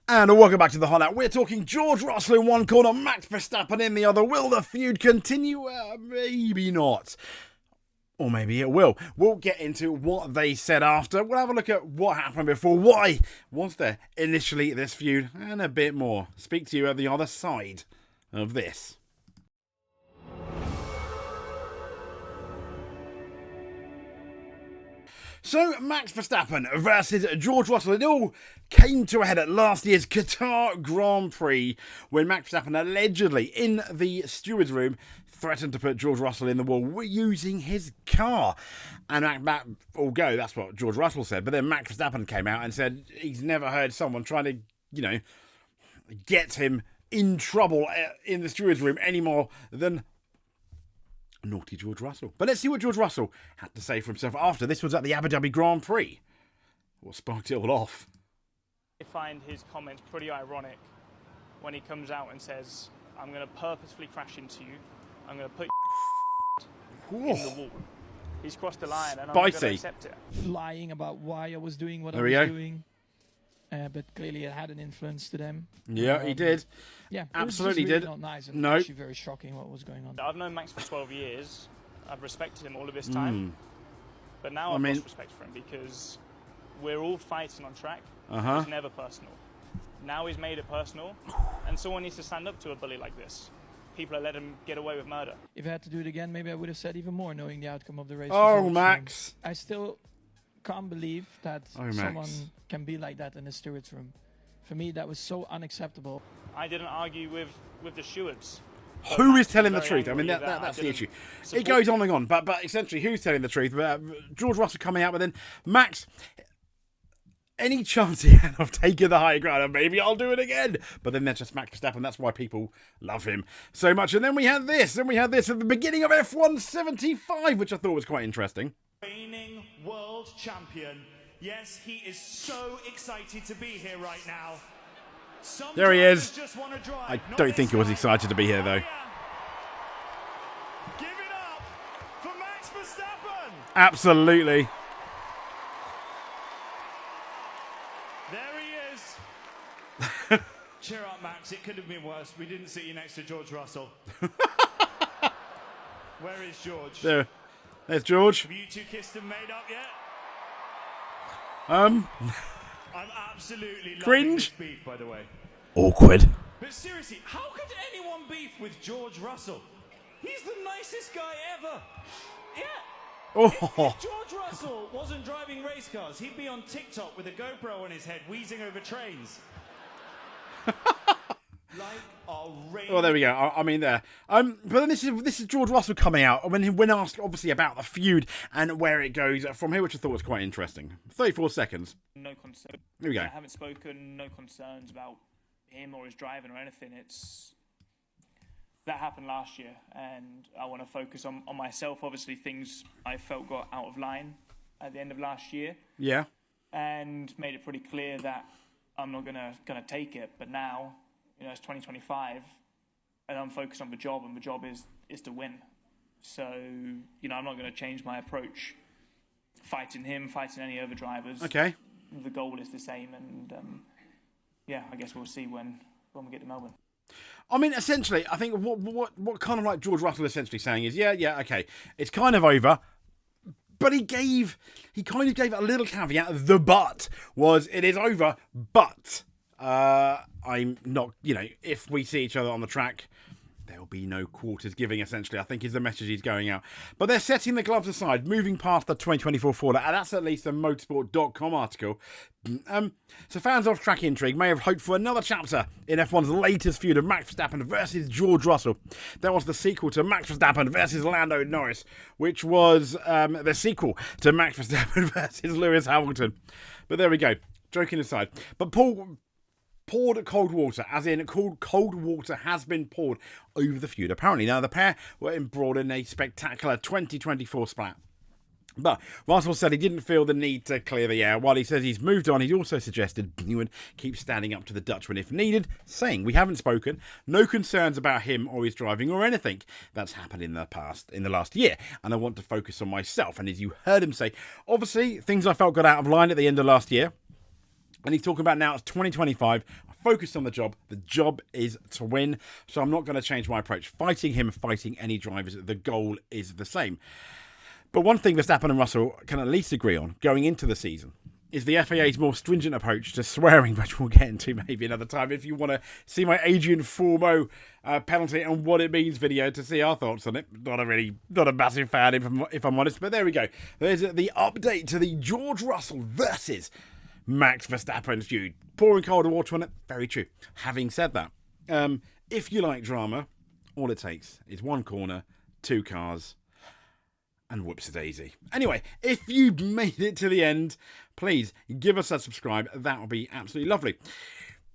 And welcome back to the Highlight. We're talking George Russell in one corner, Max Verstappen in the other. Will the feud continue? Maybe not. Or maybe it will. We'll get into what they said after. We'll have a look at what happened before. Why was there initially this feud? And a bit more. Speak to you at the other side of this. So, Max Verstappen versus George Russell. It all came to a head at last year's Qatar Grand Prix when Max Verstappen allegedly, in the steward's room, threatened to put George Russell in the wall using his car. And that all go, that's what George Russell said. But then Max Verstappen came out and said he's never heard someone trying to, get him in trouble in the steward's room any more than naughty George Russell. But let's see what George Russell had to say for himself after. This was at the Abu Dhabi Grand Prix. What sparked it all off? I find his comments pretty ironic when he comes out and says, I'm going to purposefully crash into you. I'm going to put you in the wall. He's crossed the line and I'm going to accept it. Lying about why I was doing what I was doing. But clearly it had an influence to them. Yeah, he did. Yeah, absolutely really did. Not nice. And no, actually very shocking what was going on. I've known Max for 12 years. I've respected him all of this time. But now I've lost respect for him because we're all fighting on track. It's never personal. Now he's made it personal, and someone needs to stand up to a bully like this. People have let him get away with murder. If I had to do it again, maybe I would have said even more, knowing the outcome of the race. Oh, Max! I still can't believe that someone can be like that in the steward's room. For me, that was so unacceptable. I didn't argue with the stewards. Who is telling the truth? I mean, that's the issue. It goes on and on, but essentially, who's telling the truth? George Russell coming out, but then Max, any chance he had of taking the high ground, and maybe I'll do it again. But then there's just Max Verstappen. That's why people love him so much. And then we had this. At the beginning of F1 75, which I thought was quite interesting. Reigning world champion. Yes, he is so excited to be here right now. There he is. I don't think he was excited to be here, though. Give it up for Max Verstappen. Absolutely. There he is. Cheer up, Max. It could have been worse. We didn't see you next to George Russell. Where is George? There's George. Have you two kissed and made up yet? I'm absolutely cringe. Loving this beef, by the way. Awkward. But seriously, how could anyone beef with George Russell? He's the nicest guy ever. Yeah. Oh. If George Russell wasn't driving race cars, he'd be on TikTok with a GoPro on his head, wheezing over trains. Well, there we go. I mean, there. But then this is George Russell coming out when asked, obviously, about the feud and where it goes from here, which I thought was quite interesting. 34 seconds. No concern. Here we go. I haven't spoken. No concerns about him or his driving or anything. That happened last year, and I want to focus on myself. Obviously, things I felt got out of line at the end of last year. Yeah. And made it pretty clear that I'm not gonna take it. But now, it's 2025, and I'm focused on the job, and the job is to win. So, I'm not going to change my approach. Fighting him, fighting any other drivers. Okay. The goal is the same, and I guess we'll see when we get to Melbourne. I mean, essentially, I think what kind of like George Russell essentially saying is, okay, it's kind of over. But he kind of gave a little caveat. The but was, it is over, but I'm not, if we see each other on the track, there'll be no quarters giving, essentially, I think is the message he's going out. But they're setting the gloves aside, moving past the 2024 Ford, and that's at least a motorsport.com article. So fans of track intrigue may have hoped for another chapter in F1's latest feud of Max Verstappen versus George Russell. That was the sequel to Max Verstappen versus Lando Norris, which was the sequel to Max Verstappen versus Lewis Hamilton. But there we go, joking aside. But poured cold water, as in cold water has been poured over the feud, apparently. Now, the pair were embroiled in a spectacular 2024 splat. But Russell said he didn't feel the need to clear the air. While he says he's moved on, he also suggested he would keep standing up to the Dutchman if needed, saying, "We haven't spoken, no concerns about him or his driving or anything that's happened in the last year, and I want to focus on myself." And as you heard him say, obviously, things I felt got out of line at the end of last year. And he's talking about now it's 2025. I focus on the job. The job is to win. So I'm not going to change my approach. Fighting him, fighting any drivers, the goal is the same. But one thing Verstappen and Russell can at least agree on going into the season is the FIA's more stringent approach to swearing, which we'll get into maybe another time. If you want to see my Adrian Formo penalty and what it means video to see our thoughts on it. Not a massive fan if I'm honest, but there we go. There's the update to the George Russell versus Max Verstappen feud. Pouring cold water on it, very true. Having said that, if you like drama, all it takes is one corner, two cars, and whoops-a-daisy. Anyway, if you've made it to the end, please give us a subscribe. That would be absolutely lovely.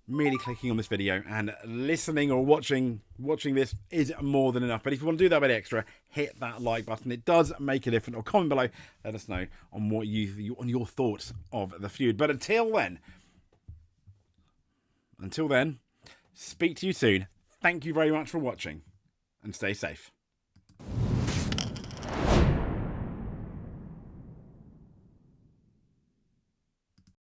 Merely clicking on this video and listening or watching this is more than enough. But if you want to do that bit extra, hit that like button. It does make a difference. Or comment below. Let us know on what on your thoughts of the feud. But until then, speak to you soon. Thank you very much for watching and stay safe.